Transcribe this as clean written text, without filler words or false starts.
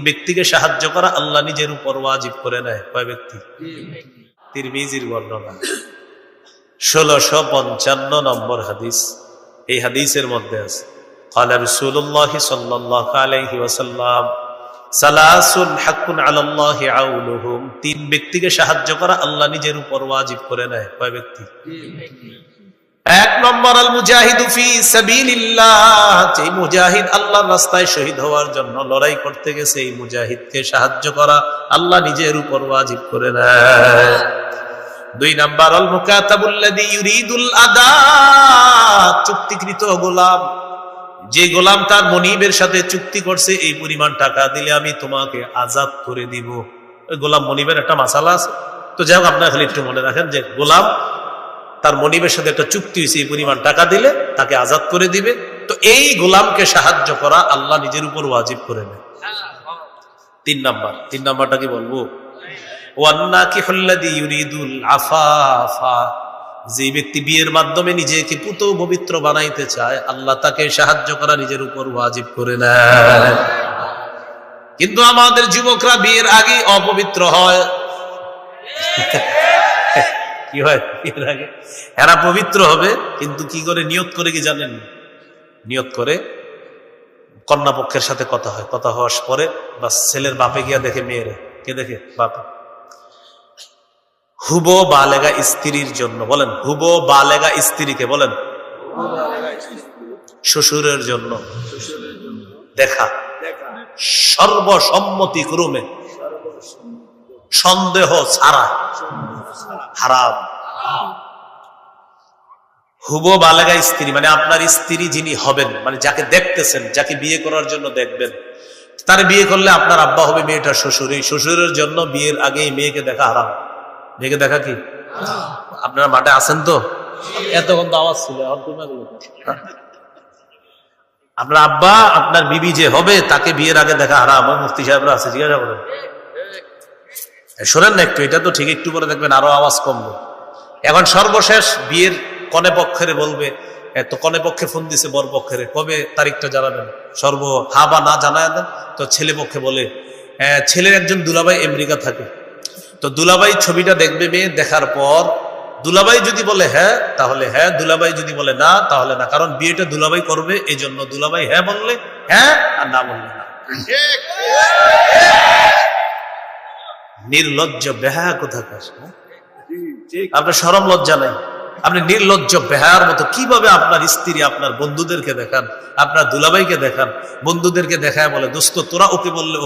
ব্যক্তিকে সাহায্য করা আল্লাহ নিজের উপর ওয়াজিব করে নেয়। কয় ব্যক্তি? তিরমিজির বর্ণনা 1655 নম্বর হাদিস। এই হাদিসের মধ্যে আছে قال رسول الله صلى الله عليه وسلم সালাসুন হাক্কুন আলাল্লাহি আউনুহুম, তিন ব্যক্তিকে সাহায্য করা আল্লাহ নিজের উপর ওয়াজিব করে নেয়। কয় ব্যক্তি? এক নম্বর আল মুজাহিদু ফি সাবিলিল্লাহ, যে মুজাহিদ আল্লাহর রাস্তায় শহীদ হওয়ার জন্য লড়াই করতে গেছে, এই মুজাহিদকে সাহায্য করা আল্লাহ নিজের উপর ওয়াজিব করে নেয়। দুই নাম্বার আল মুকাতাবুল্লাযী ইউরিদুল আদা, চুক্তিকৃত গোলাম, যে গোলাম তার মনিবের সাথে চুক্তি করছে এই পরিমাণ টাকা দিলে আমি তোমাকে আজাদ করে দিব। ওই গোলাম মনিবের একটা মাসালা আছে, তো যাই হোক আপনারা খালি একটু মনে রাখেন যে গোলাম তার মনিবের সাথে একটা চুক্তি হয়েছে, এই পরিমাণ টাকা দিলে তাকে আজাদ করে দিবে। তো এই গোলামকে সাহায্য করা আল্লাহ নিজের উপর ওয়াজিব করে নেয়। তিন নাম্বারটা কি বলবো? ওয়ান্নাকিহুল্লাযী ইউরিদুল আফাফা, যে ব্যক্তি বিয়ের মাধ্যমে নিজেকে পুত পবিত্র বানাইতে চায় আল্লাহ তাকে সাহায্য করা নিজের উপর ওয়াজিব করে নেয়। কিন্তু আমাদের যুবকরা বিয়ের আগে অপবিত্র হয়। কি হয়? বিয়ের আগে এরা পবিত্র হবে, কিন্তু কি করে? নিয়ত করে, কি জানেন? নিয়ত করে কন্যা পক্ষের সাথে কথা হয়, কথা হওয়ার পরে বা ছেলের বাপে গিয়া দেখে মেয়েরে, কে দেখে? বাপে। হুবো বালেগা স্ত্রীর জন্য, বলেন হুবো বালেগা স্ত্রীকে বলেন শ্বশুরের জন্য দেখা, সর্বসম্মতি ক্রমে, সন্দেহ ছাড়া হারাম। হুবো বালেগা স্ত্রী মানে আপনার স্ত্রী যিনি হবেন, মানে যাকে দেখতেছেন, যাকে বিয়ে করার জন্য দেখবেন, তার বিয়ে করলে আপনার আব্বা হবে মেয়েটার শ্বশুর। এই শ্বশুরের জন্য বিয়ের আগে মেয়েকে দেখা হারাম। মেয়েকে দেখা কি? আপনারা মাঠে আছেন তো? এতক্ষণ তো আওয়াজ ছিল, আপনার আব্বা আপনার বিবি যে হবে তাকে বিয়ের আগে দেখা হারাম। মুফতি সাহেবরা আছে, জিজ্ঞাসা করেন। শোনেন না একটু, এটা তো ঠিক, একটু পরে দেখবেন আরো আওয়াজ কমবে। এখন সর্বশেষ বিয়ের কনে পক্ষের বলবে, তো কনে পক্ষে ফোন দিছে বর পক্ষের, কবে তারিখটা জানাবেন, হা বা না জানায় দেন। তো ছেলে পক্ষে বলে, ছেলের একজন দুলাভাই আমেরিকা থাকে, তো দুলাভাই ছবিটা দেখবে, মেয়ে দেখার পর দুলাভাই যদি বলে হ্যাঁ তাহলে হ্যাঁ, দুলাভাই যদি বলে না তাহলে না, কারণ বিয়েটা দুলাভাই করবে, এই জন্য দুলাভাই হ্যাঁ বললে হ্যাঁ আর না বললে না। নির্লজ্জ বেহায়া কোথাকার, আপনার শরম লজ্জা নাই? আপনি নির্লজ্জ বেহায়ার মতো কিভাবে আপনার স্ত্রী আপনার বন্ধুদেরকে দেখান, আপনার দুলাভাইকে দেখান, বন্ধুদেরকে দেখায় বলে দোস্ত তোরা ওকে বললে